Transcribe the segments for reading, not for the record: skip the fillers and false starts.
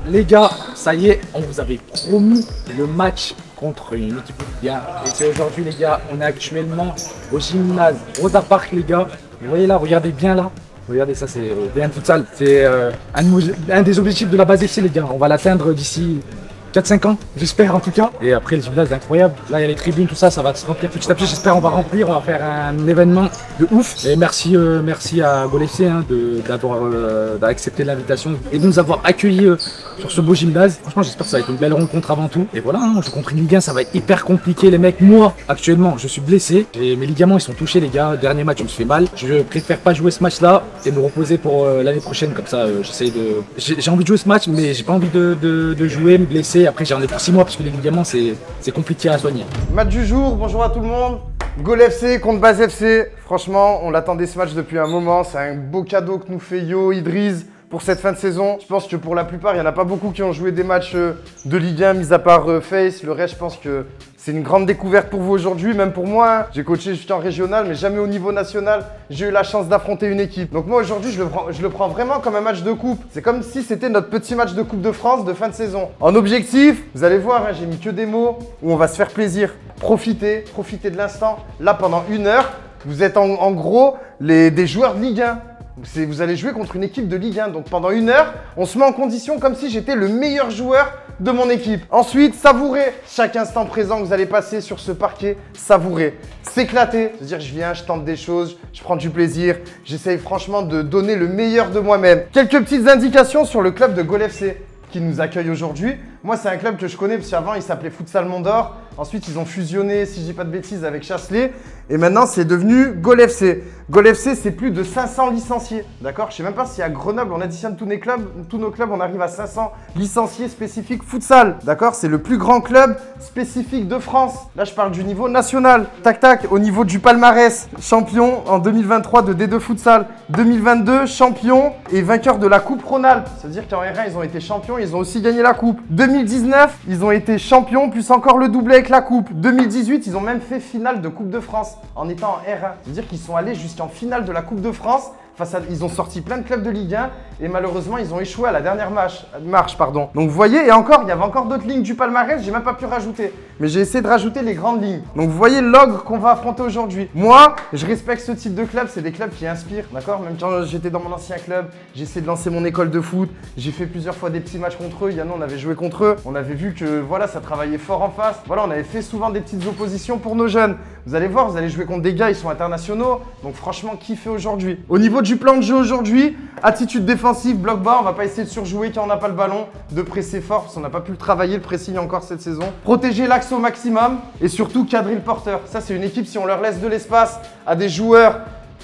Les gars, ça y est, on vous avait promis le match contre une équipe bien. Et c'est aujourd'hui, les gars, on est actuellement au gymnase Rosa Parks, les gars. Vous voyez là, regardez bien là. Regardez, ça c'est bien de futsal. C'est un des objectifs de la base ici, les gars. On va l'atteindre d'ici 4-5 ans, j'espère en tout cas. Et après, le gymnase, c'est incroyable. Là, il y a les tribunes, tout ça, ça va se remplir petit à petit. J'espère on va remplir, on va faire un événement de ouf. Et merci à Gol FC d'avoir accepté l'invitation et de nous avoir accueillis sur ce beau gymnase. Franchement, j'espère que ça va être une belle rencontre avant tout. Et voilà, on joue contre une Ligue 1, ça va être hyper compliqué, les mecs. Moi, actuellement, je suis blessé. Et mes ligaments, ils sont touchés, les gars. Dernier match, je me suis fait mal. Je préfère pas jouer ce match-là et me reposer pour l'année prochaine. Comme ça, j'ai envie de jouer ce match, mais j'ai pas envie de jouer, me blesser. Après, j'en ai pour 6 mois parce que les ligaments, c'est compliqué à soigner. Match du jour, bonjour à tout le monde. Gol FC contre Base FC. Franchement, on l'attendait ce match depuis un moment. C'est un beau cadeau que nous fait Yo, Idriss pour cette fin de saison. Je pense que pour la plupart, il n'y en a pas beaucoup qui ont joué des matchs de Ligue 1, mis à part Face. Le reste, je pense que c'est une grande découverte pour vous aujourd'hui, même pour moi. Hein. J'ai coaché jusqu'en régional, mais jamais au niveau national. J'ai eu la chance d'affronter une équipe. Donc moi, aujourd'hui, je le prends vraiment comme un match de coupe. C'est comme si c'était notre petit match de Coupe de France de fin de saison. En objectif, vous allez voir, hein, j'ai mis que des mots où on va se faire plaisir. Profitez de l'instant. Là, pendant 1 heure, vous êtes en gros des joueurs de Ligue 1. Vous allez jouer contre une équipe de Ligue 1. Donc pendant 1 heure, on se met en condition comme si j'étais le meilleur joueur de mon équipe. Ensuite, savourez chaque instant présent que vous allez passer sur ce parquet. Savourez, s'éclater. C'est-à-dire je viens, je tente des choses, je prends du plaisir. J'essaye franchement de donner le meilleur de moi-même. Quelques petites indications sur le club de Gol FC qui nous accueille aujourd'hui. Moi, c'est un club que je connais parce qu'avant, il s'appelait Futsal Mont d'Or. Ensuite, ils ont fusionné, si je dis pas de bêtises, avec Chasselet. Et maintenant, c'est devenu Gol FC. Gol FC, c'est plus de 500 licenciés. D'accord? Je sais même pas si à Grenoble, on additionne tous nos clubs, on arrive à 500 licenciés spécifiques futsal. D'accord? C'est le plus grand club spécifique de France. Là, je parle du niveau national. Tac, tac, au niveau du palmarès. Champion en 2023 de D2 Futsal. 2022, champion et vainqueur de la Coupe Rhône-Alpes. C'est-à-dire qu'en R1, ils ont été champions, ils ont aussi gagné la Coupe. 2019, ils ont été champions, plus encore le doublé avec la Coupe. 2018, ils ont même fait finale de Coupe de France en étant en R1. C'est-à-dire qu'ils sont allés jusqu'en finale de la Coupe de France. Ils ont sorti plein de clubs de Ligue 1 et malheureusement, ils ont échoué à la dernière marche. Donc vous voyez, et encore, il y avait encore d'autres lignes du palmarès, j'ai même pas pu rajouter. Mais j'ai essayé de rajouter les grandes lignes. Donc vous voyez l'ogre qu'on va affronter aujourd'hui. Moi, je respecte ce type de club, c'est des clubs qui inspirent, d'accord? Même quand j'étais dans mon ancien club, j'ai essayé de lancer mon école de foot. J'ai fait plusieurs fois des petits matchs contre eux. Yann, on avait joué contre eux. On avait vu que voilà, ça travaillait fort en face. Voilà, on avait fait souvent des petites oppositions pour nos jeunes. Vous allez voir, vous allez jouer contre des gars, ils sont internationaux. Donc franchement, kiffez aujourd'hui. Au niveau du plan de jeu aujourd'hui, attitude défensive, bloc bas, on va pas essayer de surjouer quand on n'a pas le ballon, de presser fort parce qu'on n'a pas pu le travailler, le pressing encore cette saison. Protéger l'axe au maximum et surtout cadrer le porteur. Ça, c'est une équipe, si on leur laisse de l'espace à des joueurs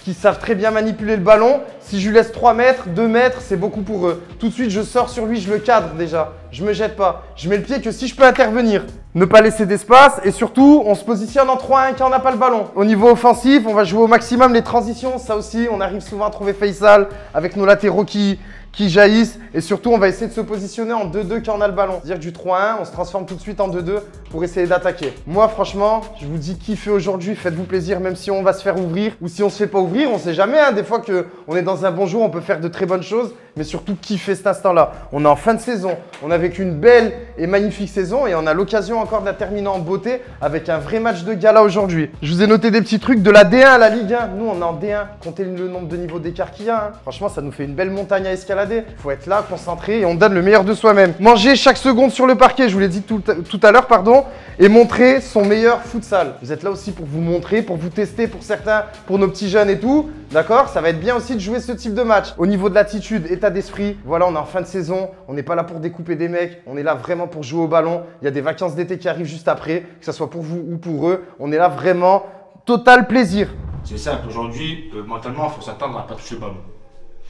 qui savent très bien manipuler le ballon, si je lui laisse 3 mètres, 2 mètres, c'est beaucoup pour eux. Tout de suite, je sors sur lui, je le cadre déjà. Je me jette pas. Je mets le pied que si je peux intervenir. Ne pas laisser d'espace et surtout, on se positionne en 3-1 quand on n'a pas le ballon. Au niveau offensif, on va jouer au maximum les transitions. Ça aussi, on arrive souvent à trouver Faisal avec nos latéraux qui jaillissent. Et surtout, on va essayer de se positionner en 2-2 quand on a le ballon. C'est-à-dire du 3-1, on se transforme tout de suite en 2-2 pour essayer d'attaquer. Moi, franchement, je vous dis kiffez aujourd'hui, faites-vous plaisir, même si on va se faire ouvrir ou si on se fait pas ouvrir, on sait jamais. Hein, des fois qu'on est dans un bon jour, on peut faire de très bonnes choses. Mais surtout, kiffez cet instant-là. On est en fin de saison. On a vécu une belle et magnifique saison et on a l'occasion encore de la terminer en beauté avec un vrai match de gala aujourd'hui. Je vous ai noté des petits trucs de la D1 à la Ligue 1. Nous, on est en D1. Comptez le nombre de niveaux d'écart qu'il y a. Hein. Franchement, ça nous fait une belle montagne à escalader. Il faut être là, concentré et on donne le meilleur de soi-même. Manger chaque seconde sur le parquet, je vous l'ai dit tout à l'heure, pardon, et montrer son meilleur futsal. Vous êtes là aussi pour vous montrer, pour vous tester, pour certains, pour nos petits jeunes et tout. D'accord? Ça va être bien aussi de jouer ce type de match. Au niveau de l'attitude, état d'esprit, voilà, on est en fin de saison. On n'est pas là pour découper des mecs. On est là vraiment pour jouer au ballon. Il y a des vacances d'été qui arrivent juste après, que ce soit pour vous ou pour eux. On est là vraiment total plaisir. C'est simple. Aujourd'hui, mentalement, il faut s'attendre à ne pas toucher le ballon.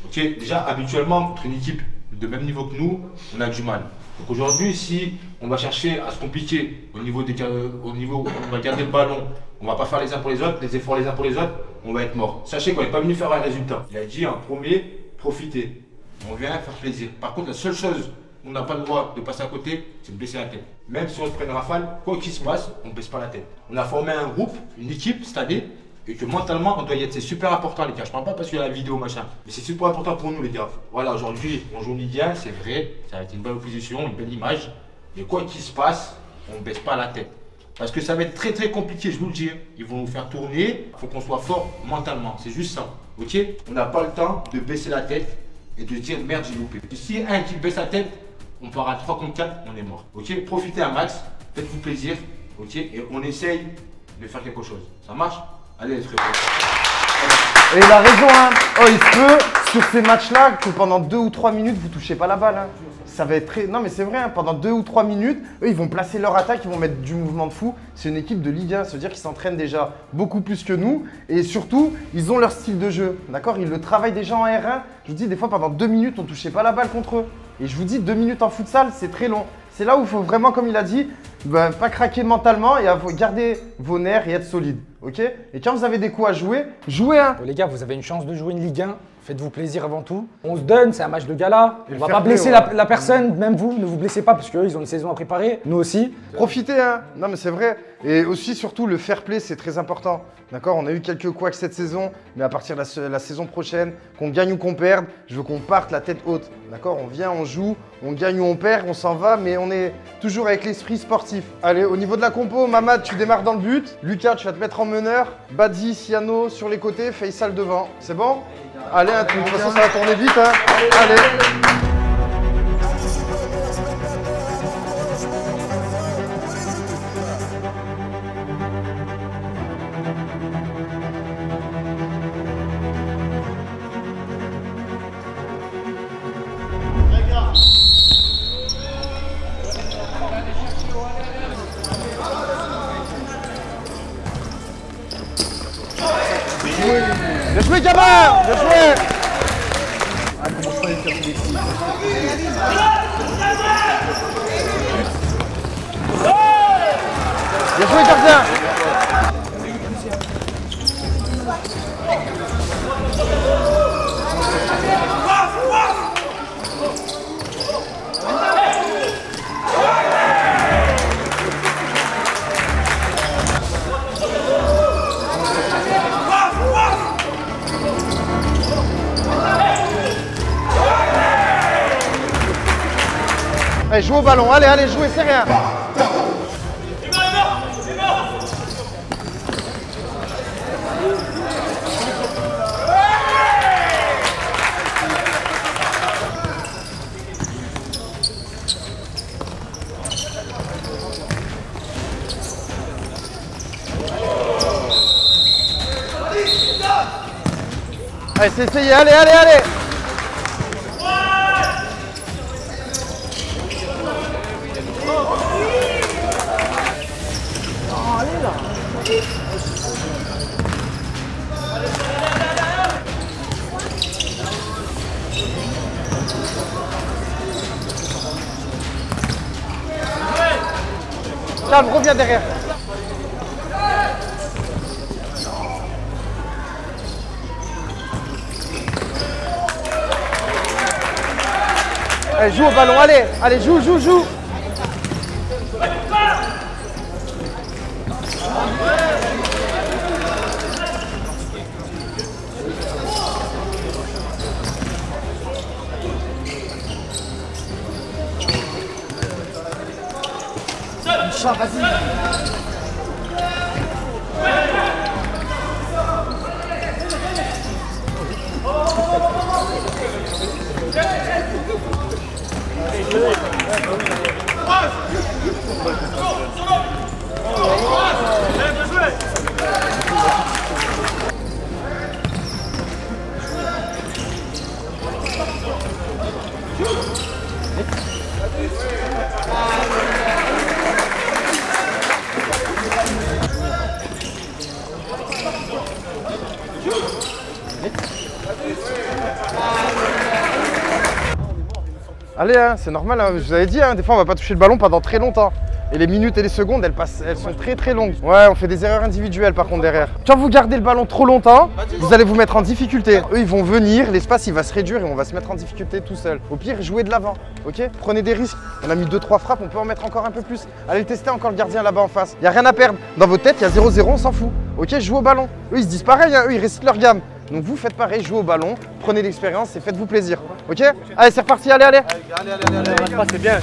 Ok? Déjà, habituellement, contre une équipe de même niveau que nous, on a du mal. Donc aujourd'hui, si on va chercher à se compliquer au niveau où on va garder le ballon, on ne va pas faire les uns pour les autres, les efforts les uns pour les autres, on va être mort. Sachez qu'on n'est pas venu faire un résultat. Il a dit en premier, profiter. On vient faire plaisir. Par contre, la seule chose on n'a pas le droit de passer à côté, c'est de baisser la tête. Même si on se prend une rafale, quoi qu'il se passe, on ne baisse pas la tête. On a formé un groupe, une équipe cette année, et que mentalement on doit y être. C'est super important les gars. Je parle pas parce qu'il y a la vidéo machin, mais c'est super important pour nous les gars. Voilà, aujourd'hui on joue en Ligue 1, c'est vrai, ça a été une belle opposition, une belle image. Mais quoi qu'il se passe, on ne baisse pas la tête. Parce que ça va être très très compliqué, je vous le dis. Ils vont nous faire tourner, il faut qu'on soit fort mentalement, c'est juste ça. Ok? On n'a pas le temps de baisser la tête et de se dire merde j'ai loupé. Si un qui baisse la tête, on part à 3 contre 4, on est mort. Ok? Profitez un max, faites-vous plaisir, ok? Et on essaye de faire quelque chose. Ça marche? Allez les frères. Et il a raison, hein. Oh, il se peut, sur ces matchs-là, que pendant 2 ou 3 minutes, vous touchez pas la balle. Hein. Ça va être très... Non, mais c'est vrai, hein, pendant 2 ou 3 minutes, eux, ils vont placer leur attaque, ils vont mettre du mouvement de fou. C'est une équipe de Ligue 1, ça veut dire qu'ils s'entraînent déjà beaucoup plus que nous. Et surtout, ils ont leur style de jeu, d'accord? Ils le travaillent déjà en R1. Je vous dis, des fois, pendant 2 minutes, on touchait pas la balle contre eux. Et je vous dis, 2 minutes en futsal, c'est très long. C'est là où il faut vraiment, comme il a dit, bah, pas craquer mentalement et garder vos nerfs et être solide. Ok? Et quand vous avez des coups à jouer, jouez. Hein. Les gars, vous avez une chance de jouer une Ligue 1. Faites-vous plaisir avant tout. On se donne, c'est un match de gala. On va pas blesser la personne, même vous, ne vous blessez pas parce qu'eux, ils ont une saison à préparer. Nous aussi. Profitez, hein. Non, mais c'est vrai. Et aussi, surtout, le fair play, c'est très important. D'accord? On a eu quelques couacs cette saison, mais à partir de la saison prochaine, qu'on gagne ou qu'on perde, je veux qu'on parte la tête haute. D'accord? On vient, on joue, on gagne ou on perd, on s'en va, mais on est toujours avec l'esprit sportif. Allez, au niveau de la compo, Mamad, tu démarres dans le but. Lucas, tu vas te mettre en meneur. Badi, Siano sur les côtés, Faisal devant. C'est bon? Allez, hein, de toute façon, ça va tourner vite. Hein. Allez. Bien joué, gamin! Bien joué! Bien joué, gardien! Allez, joue au ballon, allez, allez, jouez, c'est rien. Allez, c'est essayé, allez, allez, allez. Calme, reviens derrière. Allez, joue au ballon, allez, allez, joue, joue, joue. Vas-y. Allez, hein, c'est normal, hein, je vous avais dit, hein, des fois on va pas toucher le ballon pendant très longtemps. Et les minutes et les secondes, elles sont très très longues. Ouais, on fait des erreurs individuelles par contre derrière. Quand vous gardez le ballon trop longtemps, vous allez vous mettre en difficulté. Eux, ils vont venir, l'espace il va se réduire et on va se mettre en difficulté tout seul. Au pire, jouez de l'avant, ok? Prenez des risques. On a mis 2-3 frappes, on peut en mettre encore un peu plus. Allez le tester encore le gardien là-bas en face. Il n'y a rien à perdre. Dans votre tête, il y a 0-0, on s'en fout. Ok, jouez au ballon. Eux, ils se disent pareil, hein, eux, ils récitent leur gamme. Donc vous faites pareil, jouez au ballon, prenez l'expérience et faites-vous plaisir. Ok? Allez, c'est reparti, allez, allez. Allez, c'est bien.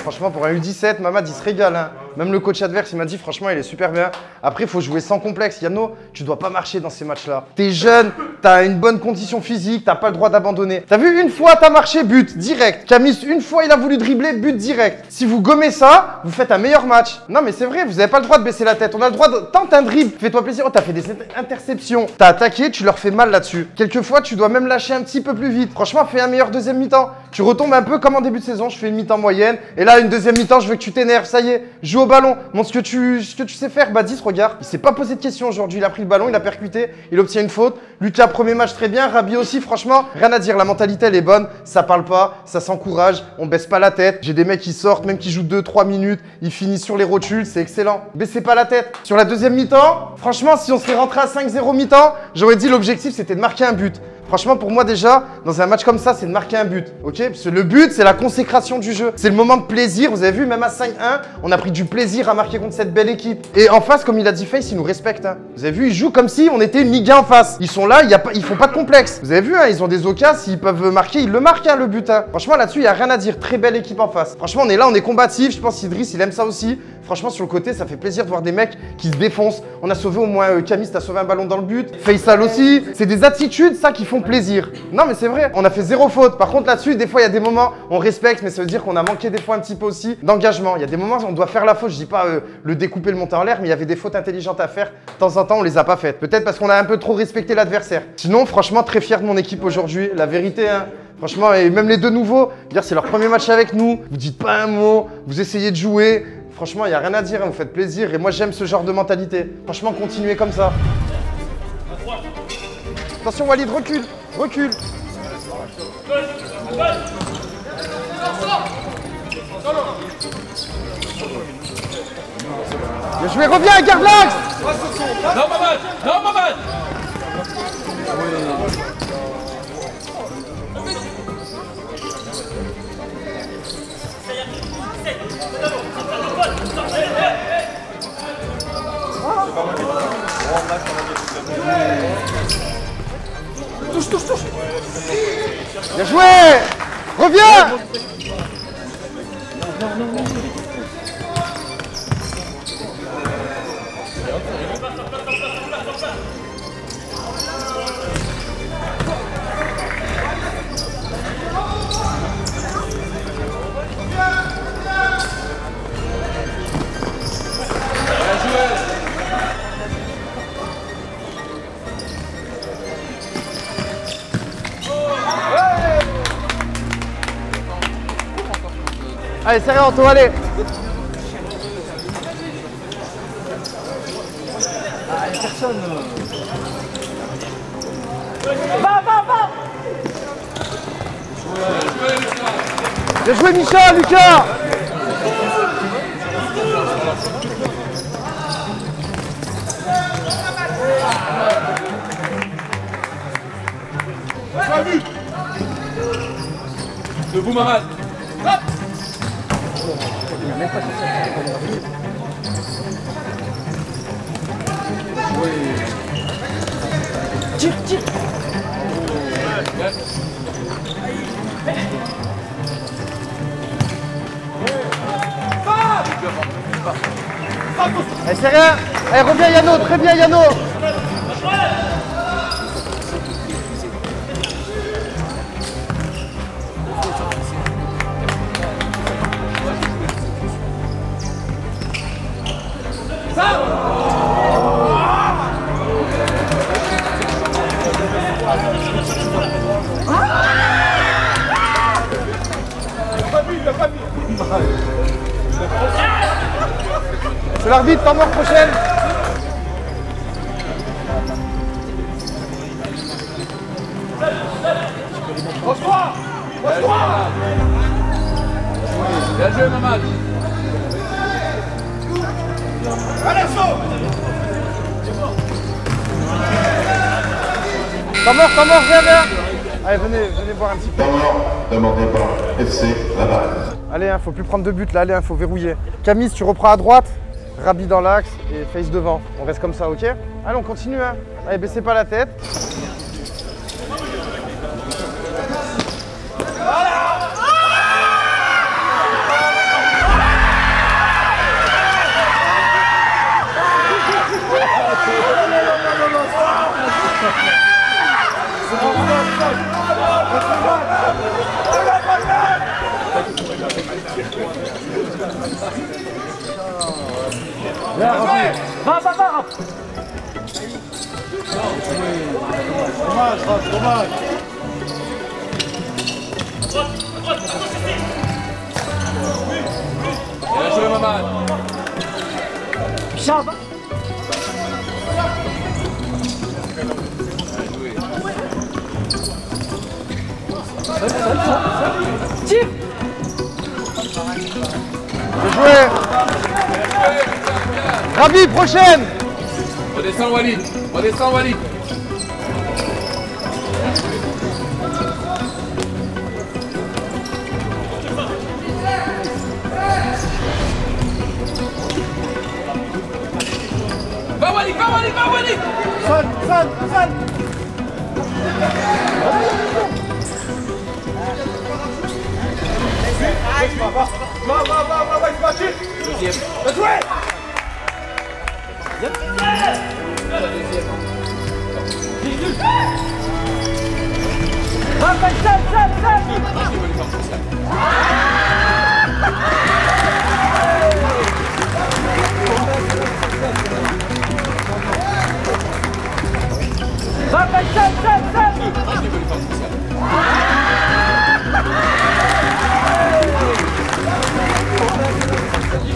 Franchement, pour un U17, Mamad, il se régale. Hein. Même le coach adverse, il m'a dit, franchement, il est super bien. Après, il faut jouer sans complexe. Yano, tu dois pas marcher dans ces matchs-là. T'es jeune, t'as une bonne condition physique, t'as pas le droit d'abandonner. T'as vu, une fois, t'as marché, but, direct. Camis, une fois, il a voulu dribbler, but, direct. Si vous gommez ça, vous faites un meilleur match. Non, mais c'est vrai, vous avez pas le droit de baisser la tête. On a le droit de... Tente un dribble, fais-toi plaisir. Oh, t'as fait des interceptions. T'as attaqué, tu leur fais mal là-dessus. Quelquefois, tu dois même lâcher un petit peu plus vite. Franchement, fais un meilleur deuxième mi-temps. Tu retombes un peu comme en début de saison. Je fais une mi-temps moyenne. Et là, une deuxième mi-temps, je veux que tu t'énerves. Ça y est, joue au ballon. Montre ce que tu sais faire. Badis, regarde. Il s'est pas posé de questions aujourd'hui. Il a pris le ballon, il a percuté. Il obtient une faute. Lucas, premier match très bien. Rabi aussi, franchement, rien à dire. La mentalité, elle est bonne. Ça parle pas, ça s'encourage. On baisse pas la tête. J'ai des mecs qui sortent, même qui jouent 2-3 minutes. Ils finissent sur les rotules. C'est excellent. Baissez pas la tête. Sur la deuxième mi-temps, franchement, si on serait rentré à 5-0 mi-temps, j'aurais dit l'objectif, c'était de marquer un but. Franchement, pour moi, déjà, dans un match comme ça, c'est de marquer un but. Ok? Parce que le but, c'est la consécration du jeu. C'est le moment de plaisir. Vous avez vu, même à 5-1, on a pris du plaisir à marquer contre cette belle équipe. Et en face, comme il a dit Face, ils nous respectent. Hein. Vous avez vu, ils jouent comme si on était une Ligue 1 en face. Ils sont là, ils font pas de complexe. Vous avez vu, hein, ils ont des occasions, s'ils peuvent marquer, ils le marquent, hein, le but. Hein. Franchement, là-dessus, il n'y a rien à dire. Très belle équipe en face. Franchement, on est là, on est combatif. Je pense qu'Idriss, il aime ça aussi. Franchement, sur le côté, ça fait plaisir de voir des mecs qui se défoncent. On a sauvé au moins, Camis, t'as sauvé un ballon dans le but. Faisal aussi. C'est des attitudes, ça, qui font plaisir. Non, mais c'est vrai, on a fait 0 faute. Par contre, là-dessus, des fois, il y a des moments, on respecte, mais ça veut dire qu'on a manqué des fois un petit peu aussi d'engagement. Il y a des moments où on doit faire la faute. Je dis pas le découper, le monter en l'air, mais il y avait des fautes intelligentes à faire. De temps en temps, on les a pas faites. Peut-être parce qu'on a un peu trop respecté l'adversaire. Sinon, franchement, très fier de mon équipe aujourd'hui. La vérité, hein. Franchement, et même les deux nouveaux, c'est leur premier match avec nous. Vous dites pas un mot, vous essayez de jouer. Franchement, il n'y a rien à dire, hein, vous faites plaisir. Et moi, j'aime ce genre de mentalité. Franchement, continuez comme ça. Attention, Walid, recule, recule. Bien joué, reviens, garde l'axe. Non, Mamad! Non, Mamad! Touche, touche, touche. Bien joué. Reviens. Allez, sérieux, Anto, allez. Ah, y'a personne. Va. Bien joué, Micha, Lucas. Debout, Mamad. Hop. Tire. Allez, sérieux. Allez, reviens, Yano, très bien, Yano. C'est l'arbitre, temps mort prochaine. Bien joué, Mamad. Temps mort, viens. Allez, venez voir un petit peu. Temps mort, demandé par FC Laval. Allez, hein, faut plus prendre de but là, allez, hein, faut verrouiller. Camille, tu reprends à droite, Rabi dans l'axe et Face devant. On reste comme ça, ok? Allez, on continue, hein. Allez, baissez pas la tête. Va. Dommage. Bien joué, Mamad. Micha, va. Tire. Bien joué. Rabi, prochaine. Redescends, Walid. Va, Walid. Sonne. Va, il se bat, tire. Deuxième. Bien joué.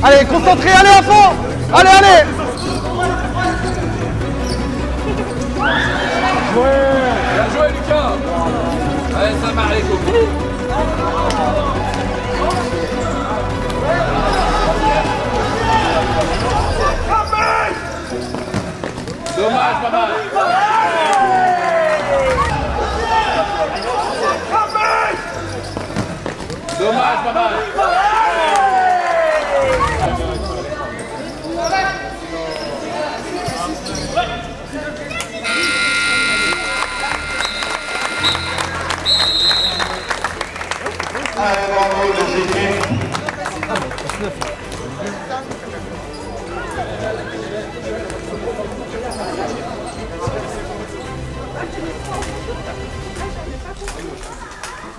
Allez, concentré, allez à fond. Allez. Bien joué, Lucas. Allez, ça marche, les copains. Dommage, Mamad. Allez, bravo les équipes.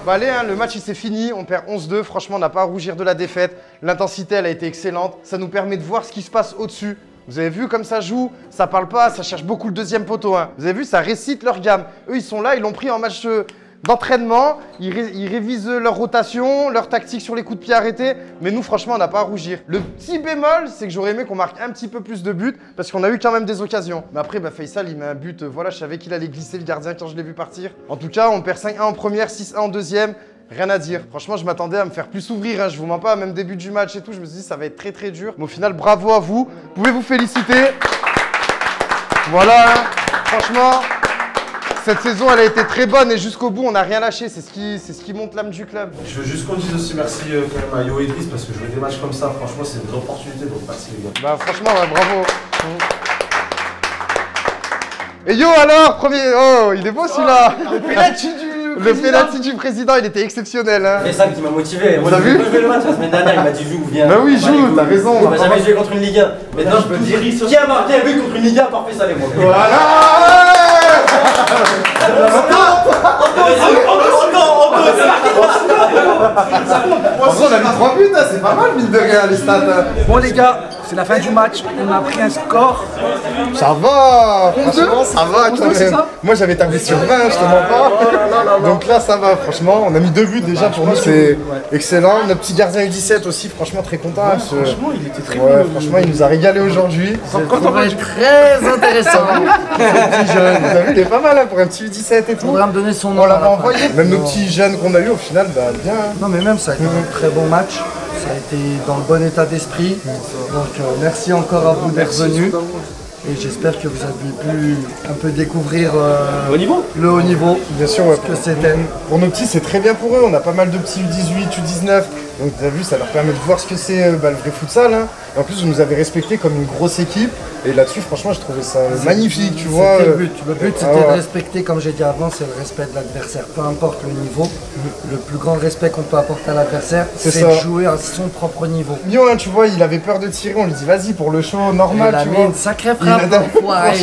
Bah allez, hein, le match il s'est fini, on perd 11-2, franchement on n'a pas à rougir de la défaite, l'intensité elle a été excellente, ça nous permet de voir ce qui se passe au-dessus. Vous avez vu comme ça joue, ça parle pas, ça cherche beaucoup le deuxième poteau. Hein. Vous avez vu, ça récite leur gamme. Eux ils sont là, ils l'ont pris en match d'entraînement, ils révisent leur rotation, leur tactique sur les coups de pied arrêtés. Mais nous, franchement, on n'a pas à rougir. Le petit bémol, c'est que j'aurais aimé qu'on marque un petit peu plus de buts parce qu'on a eu quand même des occasions. Mais après, Faisal, il met un but. Voilà, je savais qu'il allait glisser le gardien quand je l'ai vu partir. En tout cas, on perd 5-1 en première, 6-1 en deuxième. Rien à dire. Franchement, je m'attendais à me faire plus ouvrir. Hein. Je vous mens pas, même début du match et tout, je me suis dit ça va être très très dur. Mais au final, bravo à vous. Vous pouvez vous féliciter. Voilà. Franchement, cette saison, elle a été très bonne et jusqu'au bout, on n'a rien lâché. C'est ce qui monte l'âme du club. Je veux juste qu'on dise aussi merci quand même à Yo et Idriss parce que jouer des matchs comme ça, franchement, c'est une opportunité. Donc merci les gars. Bah franchement, ouais, bravo. Et Yo alors, premier. Oh, il est beau celui-là. Le penalty du président, il était exceptionnel. Hein. C'est ça qui m'a motivé. Moi, T'as vu? J'ai joué le match la semaine dernière, il m'a dit joue, viens. Bah oui, joue, t'as raison. On n'a jamais joué contre une Ligue 1. Maintenant, je peux te dire qui a marqué un but contre une Ligue 1 par Faisal et moi. Voilà. On a mis 3 buts, hein, c'est pas mal, mine de rien, les stats. Bon les gars, c'est la fin du match. On a pris un score. Ça va, franchement, ça va quand c'est même. ça Moi j'avais tablé sur 20, je te mens pas. Donc là ça va, franchement, on a mis 2 buts déjà, pour nous c'est excellent. Notre petit gardien U17 aussi, franchement très content. Franchement, il était très Ouais, bon. franchement, il nous a régalé aujourd'hui. Quand on va Très intéressant. Petit jeune, vous avez vu, il est pas mal hein, pour un petit U17 et tout. Faudra me donner son nom. On à l'avait la fin. envoyé. Même nos petits jeunes qu'on a eu au final, bah bien. Non mais même ça a été un très bon match. Ça a été dans le bon état d'esprit. Donc merci encore à vous d'être venus. Et j'espère que vous avez pu un peu découvrir le haut niveau. Bien sûr, ouais. Ce que c'était. Pour nos petits, c'est très bien pour eux. On a pas mal de petits U18, U19. Donc, tu as vu, ça leur permet de voir ce que c'est le vrai futsal. Hein. Et en plus, vous nous avez respecté comme une grosse équipe. Et là-dessus, franchement, je trouvais ça magnifique, tu vois. C'était le but. Le but, c'était ouais. de respecter, comme j'ai dit avant, c'est le respect de l'adversaire. Peu importe le niveau, le plus grand respect qu'on peut apporter à l'adversaire, C'est c'est ça. de jouer à son propre niveau. Mignon, hein, tu vois, il avait peur de tirer. On lui dit, vas-y, pour le show, normal, Il a tu mis vois. une sacrée Il a- frappe, l'enfoiré.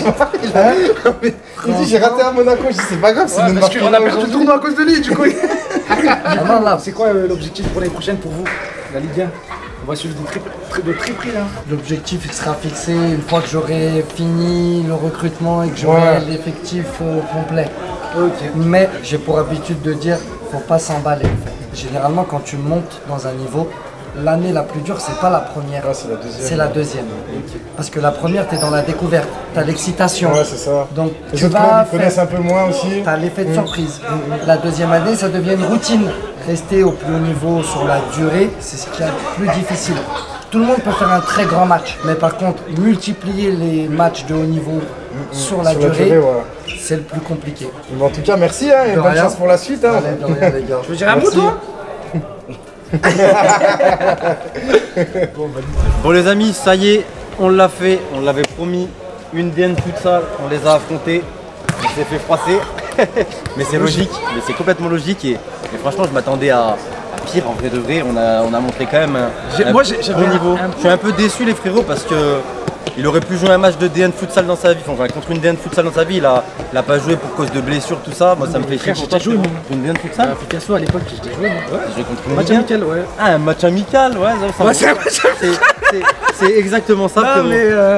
Il dit, j'ai raté à Monaco. Je dis, c'est pas grave, c'est notre Parce qu'on a perdu le tournoi à cause de lui, du coup. Ah non, là, C'est quoi l'objectif pour l'année prochaine pour vous, la Ligue 1? On va suivre de très près là. l'objectif il sera fixé une fois que j'aurai fini le recrutement et que j'aurai Ouais. l'effectif complet. Mais j'ai pour habitude de dire, faut pas s'emballer. En fait. Généralement, quand tu montes dans un niveau, l'année la plus dure, c'est pas la première, Ah, c'est la deuxième. c'est la deuxième. Parce que la première, tu es dans la découverte, tu as l'excitation. Ouais, c'est ça. Donc Les tu autres clubs, vas ils connaissent un peu moins aussi. tu as l'effet de surprise. La deuxième année, ça devient une routine. Rester au plus haut niveau sur la durée, c'est ce qui est le plus difficile. Tout le monde peut faire un très grand match, mais par contre, multiplier les matchs de haut niveau sur la durée, ouais. c'est le plus compliqué. Mais en tout cas, merci hein, et De bonne rien. chance pour la suite. Hein. Allez, de rien, les gars. Tu veux dire un mot toi? Bon les amis, ça y est, on l'a fait, on l'avait promis. Une DN futsal, on les a affrontés. On s'est fait froisser. Mais c'est logique, mais c'est complètement logique et franchement je m'attendais à pire en vrai de vrai. On a montré quand même un Moi, j'avais bon niveau. Je suis un peu déçu les frérots parce que il aurait pu jouer un match de DN futsal dans sa vie, enfin contre une DN futsal dans sa vie, il a pas joué pour cause de blessures, tout ça. Moi ça me fait chier pour toi. j'ai joué, moi. Une DN futsal. Picasso à l'époque, j'étais joué. J'ai joué contre une Match Ligue 1. amical, ouais. Ah, un match amical, ouais, ça Ouais, c'est un match c'est exactement ça, Non, frérot.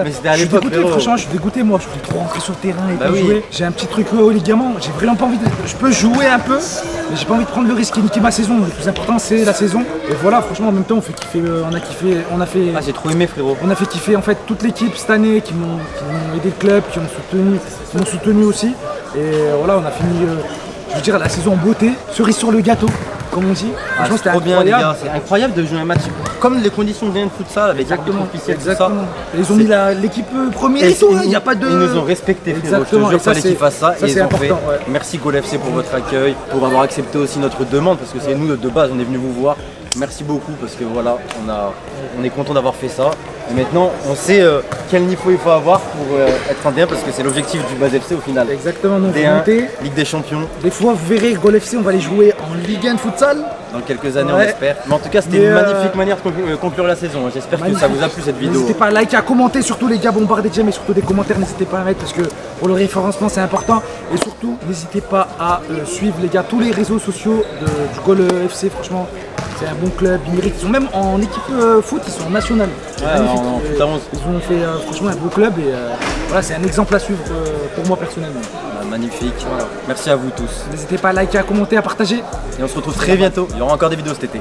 Mais c'était à je suis l'époque, dégoûté, frérot. franchement, je suis dégoûté, moi. Je voulais trop rentrer sur le terrain et Bah tout oui. jouer. J'ai un petit truc au ligament, j'ai vraiment pas envie de. Je peux jouer un peu, mais j'ai pas envie de prendre le risque et niquer ma saison. Le plus important, c'est la saison. Et voilà, franchement, en même temps, on fait kiffer. Ah, j'ai trop aimé, frérot. On a fait kiffer en fait toute l'équipe cette année qui m'ont aidé le club, qui m'ont soutenu aussi. Et voilà, on a fini, je veux dire, la saison en beauté, cerise sur le gâteau, comme on dit. Ah, Franchement, c'est c'était trop bien, les incroyable. gars. C'est incroyable de jouer un match comme les conditions de DN futsal avec Exactement, l'arbitre officiel, tout ça. exactement. Et ils ont mis l'équipe première et tout, il n'y a pas de. Ils nous ont respecté, frérot. Je te Exactement, jure et ça, fallait qu'ils fassent ça, ça, et c'est ils ont fait. important, ouais. Merci Goal FC pour votre accueil, pour avoir accepté aussi notre demande parce que c'est nous de base, on est venu vous voir. Merci beaucoup parce que voilà, on est content d'avoir fait ça. Et maintenant, on sait quel niveau il faut avoir pour être en D1 parce que c'est l'objectif du Base FC au final. Exactement, donc D1, monter. Ligue des Champions, Des fois, vous verrez, Goal FC, on va les jouer en Ligue 1 de futsal. dans quelques années on Ouais. espère. Mais en tout cas, c'était Mais, une magnifique manière de conclure la saison. J'espère que ça vous a plu cette vidéo. N'hésitez pas à liker, à commenter, surtout les gars, bombardez de j'aime et surtout des commentaires, n'hésitez pas à mettre parce que pour le référencement c'est important. Et surtout, n'hésitez pas à suivre les gars tous les réseaux sociaux du Goal FC, franchement. C'est un bon club, ils méritent. Ils sont même en équipe foot, ils sont en national. C'est Ouais, magnifique. en foot à 11. Ils ont fait franchement un beau club et voilà, c'est un exemple à suivre pour moi personnellement. Magnifique. Voilà. Merci à vous tous. N'hésitez pas à liker, à commenter, à partager. Et on se retrouve très bientôt. Il y aura encore des vidéos cet été.